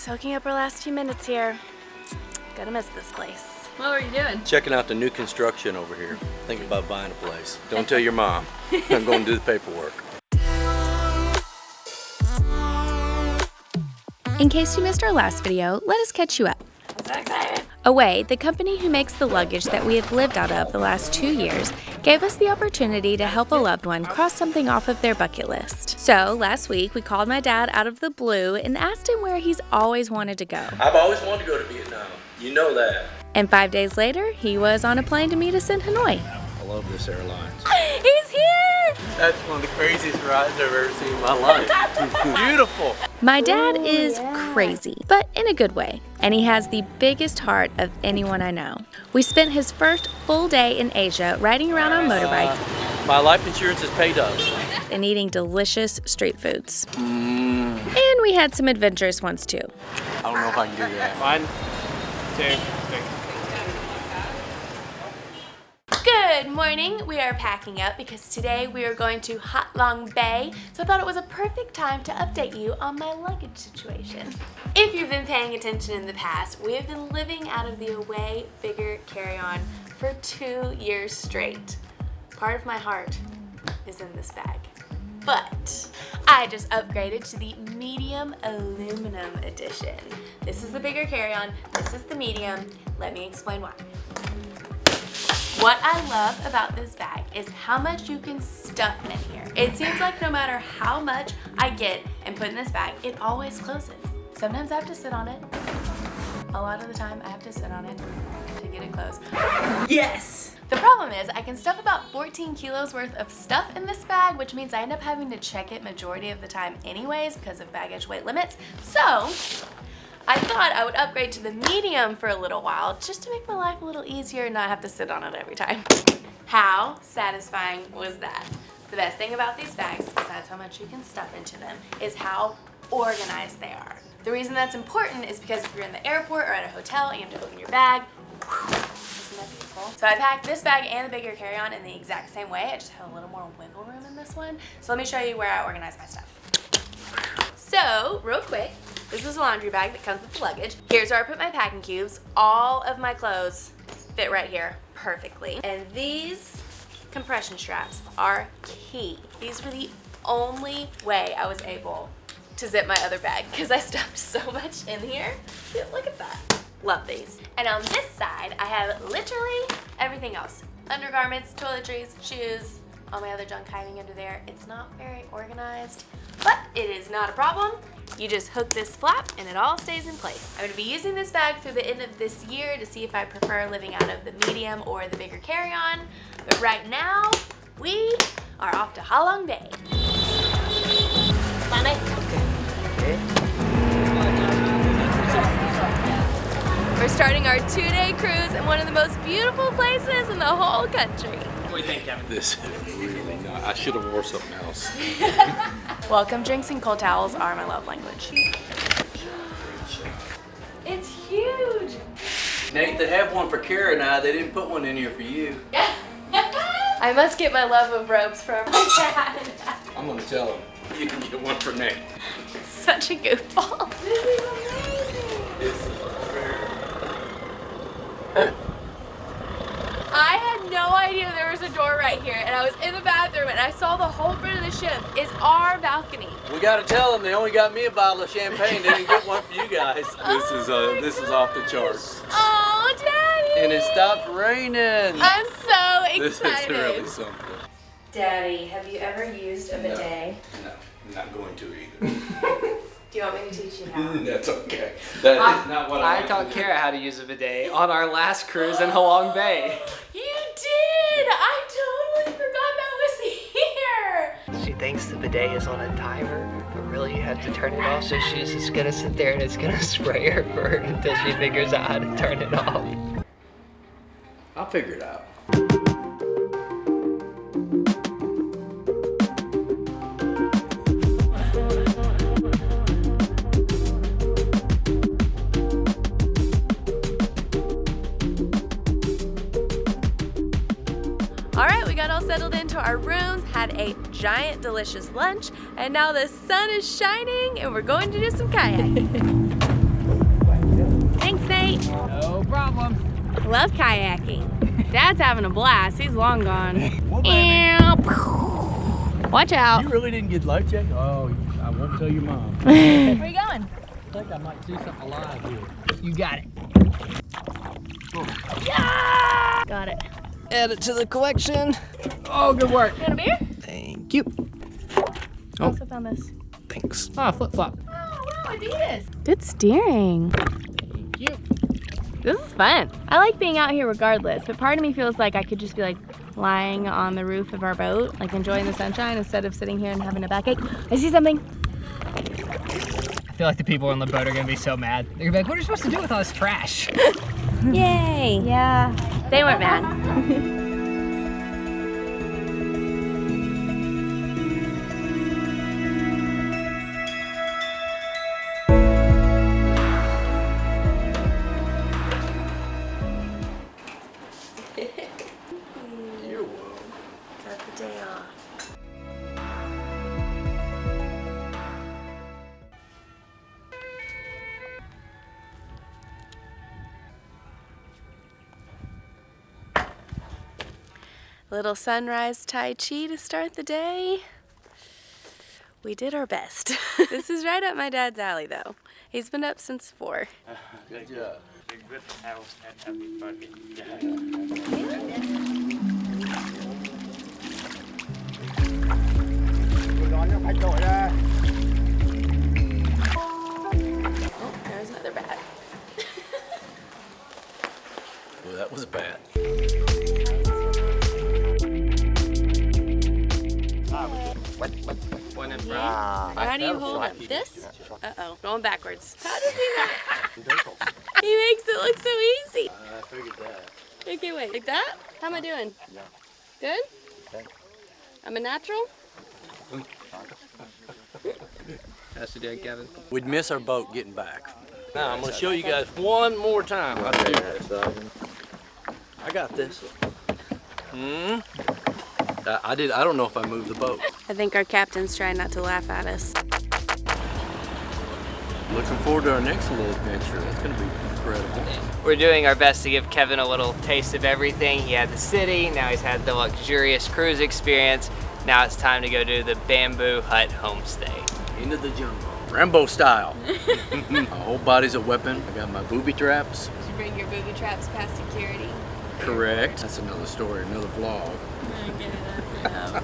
Soaking up our last few minutes here. Gonna miss this place. What were you doing? Checking out the new construction over here. Thinking about buying a place. Don't tell your mom. I'm going to do the paperwork. In case you missed our last video, let us catch you up. I'm so excited. Away, the company who makes the luggage that we have lived out of the last 2 years, gave us the opportunity to help a loved one cross something off of their bucket list. So last week, we called my dad out of the blue and asked him where he's always wanted to go. I've always wanted to go to Vietnam. You know that. And 5 days later, he was on a plane to meet us in Hanoi. I love this airline. He's here! That's one of the craziest rides I've ever seen in my life. Beautiful. My dad is crazy, but in a good way, and he has the biggest heart of anyone I know. We spent his first full day in Asia riding around on motorbikes. My life insurance is paid up. And eating delicious street foods. And we had some adventurous ones too. I don't know if I can do that. 1, 2, 3. Good morning. We are packing up because today we are going to Halong Bay, so I thought it was a perfect time to update you on my luggage situation. If you've been paying attention in the past, we have been living out of the away bigger carry-on for 2 years straight. Part of my heart is in this bag. But I just upgraded to the medium aluminum edition. This is the bigger carry-on, this is the medium. Let me explain why. What I love about this bag is how much you can stuff in here. It seems like no matter how much I get and put in this bag, it always closes. Sometimes I have to sit on it. A lot of the time I have to sit on it to get it closed. Yes! The problem is I can stuff about 14 kilos worth of stuff in this bag, which means I end up having to check it majority of the time anyways because of baggage weight limits. So I thought I would upgrade to the medium for a little while just to make my life a little easier and not have to sit on it every time. How satisfying was that? The best thing about these bags, besides how much you can stuff into them, is how organized they are. The reason that's important is because if you're in the airport or at a hotel and you have to open your bag, isn't that beautiful? So I packed this bag and the bigger carry-on in the exact same way. I just have a little more wiggle room in this one. So let me show you where I organize my stuff. So, real quick, this is a laundry bag that comes with the luggage. Here's where I put my packing cubes. All of my clothes fit right here perfectly. And these compression straps are key. These were the only way I was able to zip my other bag because I stuffed so much in here. Look at that. Love these. And on this side, I have literally everything else. Undergarments, toiletries, shoes, all my other junk hiding under there. It's not very organized, but it is not a problem. You just hook this flap and it all stays in place. I'm gonna be using this bag through the end of this year to see if I prefer living out of the medium or the bigger carry-on. But right now, we are off to Halong Bay. Bye, mate. We're starting our 2-day cruise in one of the most beautiful places in the whole country. What do you think, Kevin? This is really not. I should have wore something else. Welcome drinks and cold towels are my love language. It's huge. Nate, they have one for Kara and I. They didn't put one in here for you. I must get my love of ropes from my dad. I'm gonna tell him. You can get one for Nate. Such a goofball. This is amazing. This is I had no idea there was a door right here, and I was in the bathroom and I saw the whole front of the ship is our balcony. We gotta tell them they only got me a bottle of champagne. They didn't get one for you guys. This is off the charts. Oh, Daddy! And it stopped raining. I'm so excited. This is really something. Daddy, have you ever used a bidet? No, I'm not going to either. Do you want me to teach you how? That's okay. That is not what I taught Kara how to use a bidet on our last cruise in Halong Bay. You did! I totally forgot that was here! She thinks the bidet is on a timer, but really you have to turn it off, so she's just gonna sit there and it's gonna spray her bird until she figures out how to turn it off. I'll figure it out. Settled into our rooms, had a giant delicious lunch, and now the sun is shining and we're going to do some kayaking. No problem. Love kayaking. Dad's having a blast. He's long gone. Watch out. You really didn't get life check? Oh, I won't tell your mom. Where are you going? I think I might see something alive here. You got it. Yeah! Got it. Add it to the collection. Oh, good work. You want a beer? Thank you. I also found this. Thanks. Ah, flip flop. Oh, wow, Adidas. Good steering. Thank you. This is fun. I like being out here regardless, but part of me feels like I could just be like lying on the roof of our boat, like enjoying the sunshine instead of sitting here and having a backache. I see something. I feel like the people on the boat are gonna be so mad. They're gonna be like, what are you supposed to do with all this trash? Yay. Yeah. They weren't mad. You're welcome. Got the day off. Little sunrise Tai Chi to start the day. We did our best. This is right up my dad's alley though. He's been up since 4. Good job. Good house and happy birthday. Oh, there's another bat. Well, that was bad. One in front. How do you hold him? This? Uh-oh, going backwards. How does he not? He makes it look so easy. I figured that. Okay, wait, like that? How am I doing? Yeah. Good? Okay. I'm a natural? How's you doing, Kevin? We'd miss our boat getting back. Now, I'm going to show you guys one more time how to do this. I got this. I don't know if I moved the boat. I think our captain's trying not to laugh at us. Looking forward to our next little adventure. That's going to be incredible. We're doing our best to give Kevin a little taste of everything. He had the city, now he's had the luxurious cruise experience. Now it's time to go do the bamboo hut homestay. Into the jungle. Rambo style. My whole body's a weapon. I got my booby traps. Did you bring your booby traps past security? Correct. That's another story, another vlog. Okay, that's enough.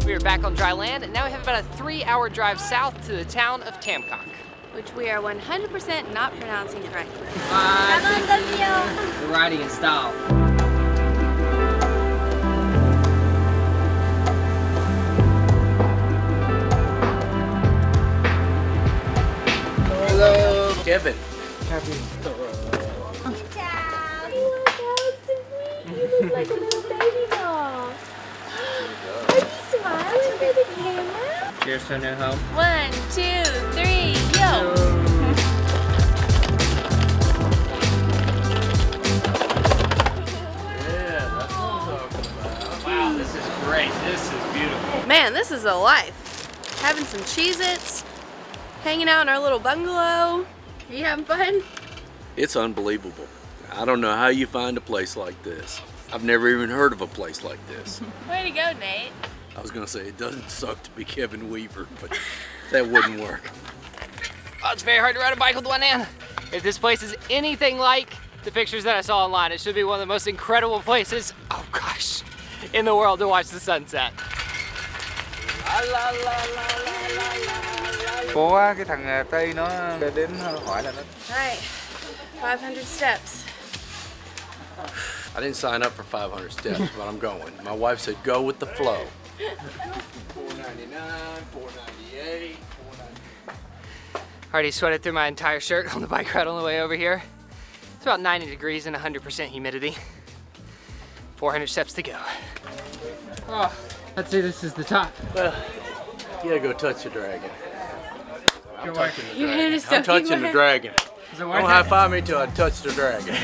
We are back on dry land, and now we have about a 3-hour drive south to the town of Tam Coc. Which we are 100% not pronouncing correctly. We're riding in style. Hello. Kevin. Ciao. You look so sweet. You look like a little baby doll. Are you smiling for the camera? Cheers to a new home. 1, 2, 3, yo! Yeah, that's what I'm talking about. Wow, this is great. This is beautiful. Man, this is a life. Having some Cheez-Its, hanging out in our little bungalow. Are you having fun? It's unbelievable. I don't know how you find a place like this. I've never even heard of a place like this. Way to go, Nate. I was gonna say, it doesn't suck to be Kevin Weaver, but that wouldn't work. Oh, it's very hard to ride a bike with one hand. If this place is anything like the pictures that I saw online, it should be one of the most incredible places, oh gosh, in the world to watch the sunset. Cố quá, cái thằng Tây nó đến hỏi là nó. All right, 500 steps. I didn't sign up for 500 steps, but I'm going. My wife said, go with the flow. 499, 498, 499. Already sweated through my entire shirt on the bike ride on the way over here. It's about 90 degrees and 100% humidity. 400 steps to go. Oh, let's say this is the top. Well, you gotta go touch the dragon. I'm touching the Your hand dragon. is so I'm touching the dragon. Is it worth Don't it? high five me till I touch the dragon.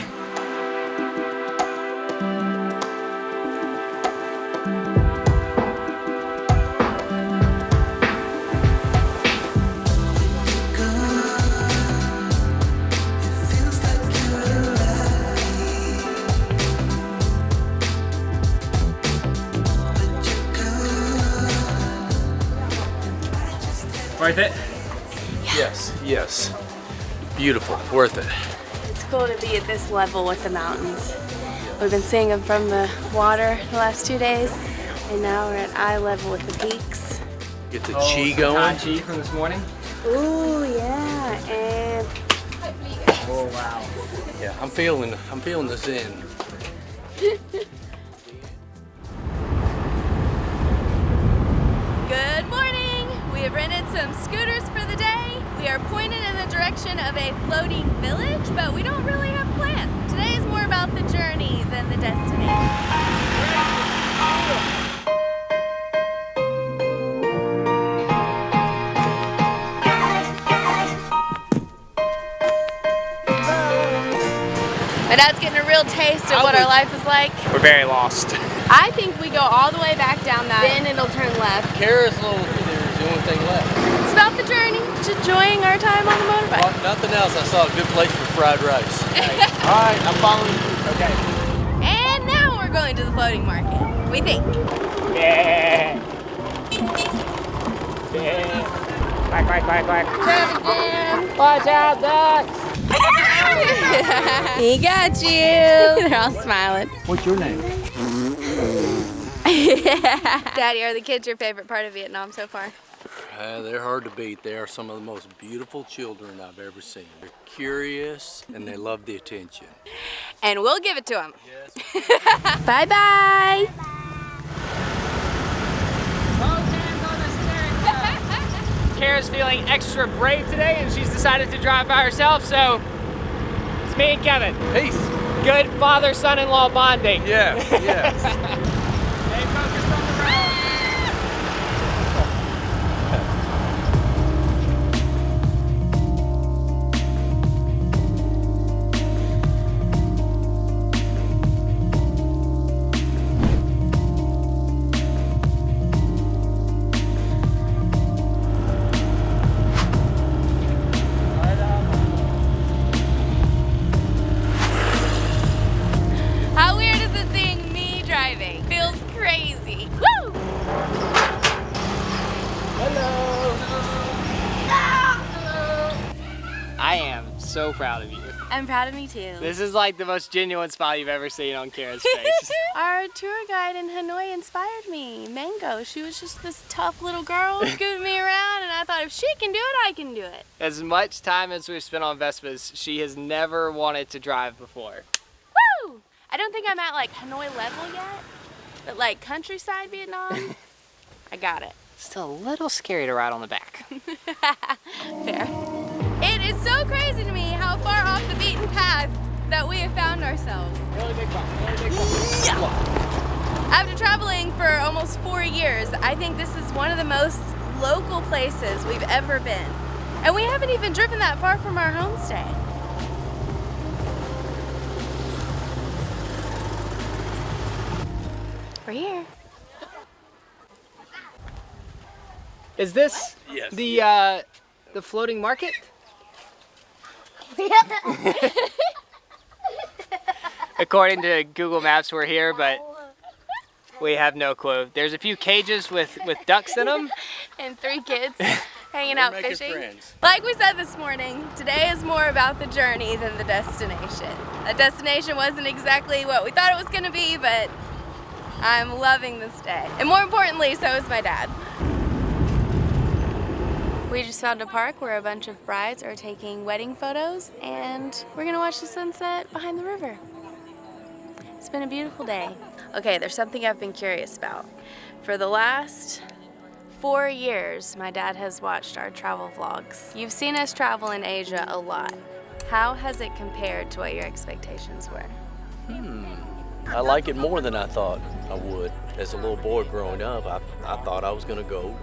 Worth it? Yes, yes. Beautiful, worth it. It's cool to be at this level with the mountains. We've been seeing them from the water the last 2 days, and now we're at eye level with the peaks. Get the chi going. Chi from this morning. Ooh, yeah, and Oh wow. Yeah, I'm feeling the zen. good morning! We have rented some scooters for the day. We are pointed in the direction of a floating village, but we don't really have a plan. Today is more about the journey than the destination. My dad's getting a real taste of what our life is like. We're very lost. I think we go all the way back down that, then it'll turn left. Kara's little there's the only thing left. It's about the journey, just enjoying our time on the motorbike. Well, nothing else. I saw a good place for fried rice. All right, I'm following you. Okay. And now we're going to the floating market, we think. Yeah. Yeah. Quack, quack, quack, quack. Watch out, ducks. He got you. They're all smiling. What's your name? Daddy, are the kids your favorite part of Vietnam so far? They're hard to beat. They are some of the most beautiful children I've ever seen. They're curious and they love the attention. And we'll give it to them. Yes. Bye-bye. Kara's feeling extra brave today and she's decided to drive by herself, so it's me and Kevin. Peace. Good father-son-in-law bonding. Yes, yes. Stay focused on the road. How weird is it seeing me driving? Feels crazy. Woo! I am so proud of you. I'm proud of me too. This is like the most genuine smile you've ever seen on Kara's face. Our tour guide in Hanoi inspired me, Mango. She was just this tough little girl scooting me around, and I thought if she can do it, I can do it. As much time as we've spent on Vespas, she has never wanted to drive before. Woo! I don't think I'm at like Hanoi level yet, but like countryside Vietnam, I got it. Still a little scary to ride on the back. Fair. It is so crazy to me how far off the beaten path that we have found ourselves. Really big bump, really big bump. After traveling for almost 4 years, I think this is one of the most local places we've ever been. And we haven't even driven that far from our homestay. We're here. Is this Yes. the floating market? According to Google Maps, we're here, but we have no clue. There's a few cages with ducks in them. And 3 kids hanging out making fishing. friends. Like we said this morning, today is more about the journey than the destination. The destination wasn't exactly what we thought it was going to be, but I'm loving this day. And more importantly, so is my dad. We just found a park where a bunch of brides are taking wedding photos, and we're gonna watch the sunset behind the river. It's been a beautiful day. Okay, there's something I've been curious about. For the last 4 years, my dad has watched our travel vlogs. You've seen us travel in Asia a lot. How has it compared to what your expectations were? I like it more than I thought I would. As a little boy growing up, I thought I was going to go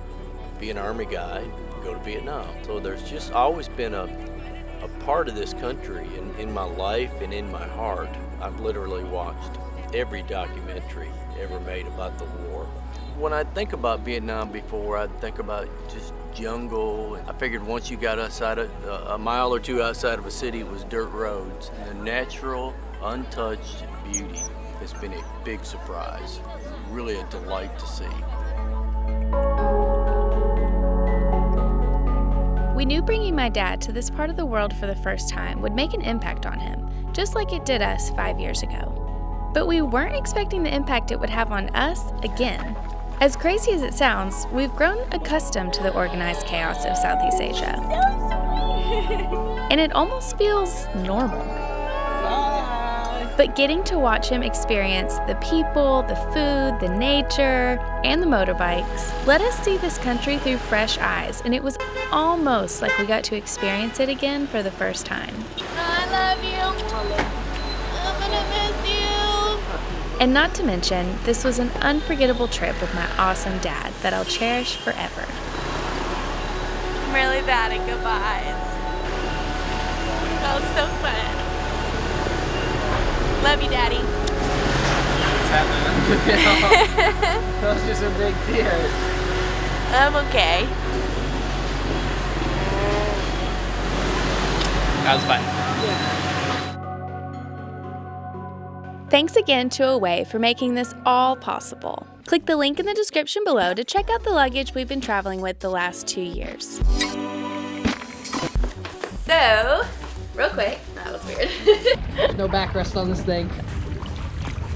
be an army guy, go to Vietnam. So there's just always been a part of this country in my life and in my heart. I've literally watched every documentary ever made about the war. When I think about Vietnam before, I think about just jungle. I figured once you got outside of a mile or two outside of a city, it was dirt roads. The natural, untouched beauty has been a big surprise. Really a delight to see. We knew bringing my dad to this part of the world for the first time would make an impact on him, just like it did us 5 years ago. But we weren't expecting the impact it would have on us again. As crazy as it sounds, we've grown accustomed to the organized chaos of Southeast Asia. And it almost feels normal. But getting to watch him experience the people, the food, the nature, and the motorbikes let us see this country through fresh eyes, and it was almost like we got to experience it again for the first time. I love you. I'm gonna miss you. And not to mention, this was an unforgettable trip with my awesome dad that I'll cherish forever. I'm really bad at goodbyes. That was so fun. Love you, Daddy. What's happening? Those are some big tears. I'm okay. That was fun. Thanks again to Away for making this all possible. Click the link in the description below to check out the luggage we've been traveling with the last 2 years. So, real quick, that was weird. No backrest on this thing.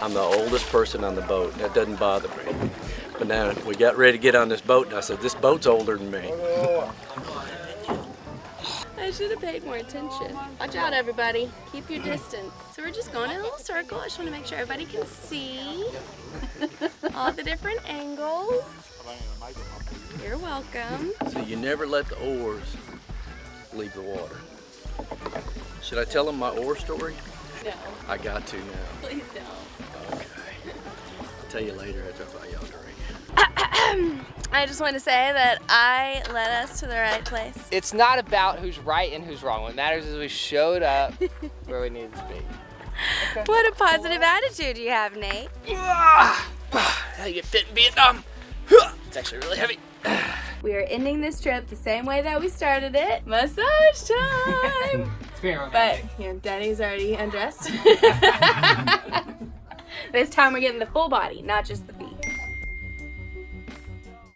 I'm the oldest person on the boat. That doesn't bother me. But now we got ready to get on this boat, and I said, this boat's older than me. I should have paid more attention. Watch out, everybody. Keep your distance. So we're just going in a little circle. I just want to make sure everybody can see all the different angles. You're welcome. So you never let the oars leave the water. Should I tell them my oar story? No, I got to now. please don't. Okay. I'll tell you later after I buy y'all a drink. I just want to say that I led us to the right place. It's not about who's right and who's wrong. What matters is we showed up where we needed to be. What a positive attitude you have, Nate. How you get fit in Vietnam? It's actually really heavy. We are ending this trip the same way that we started it. Massage time! It's very But, romantic. Daddy's already undressed. This time we're getting the full body, not just the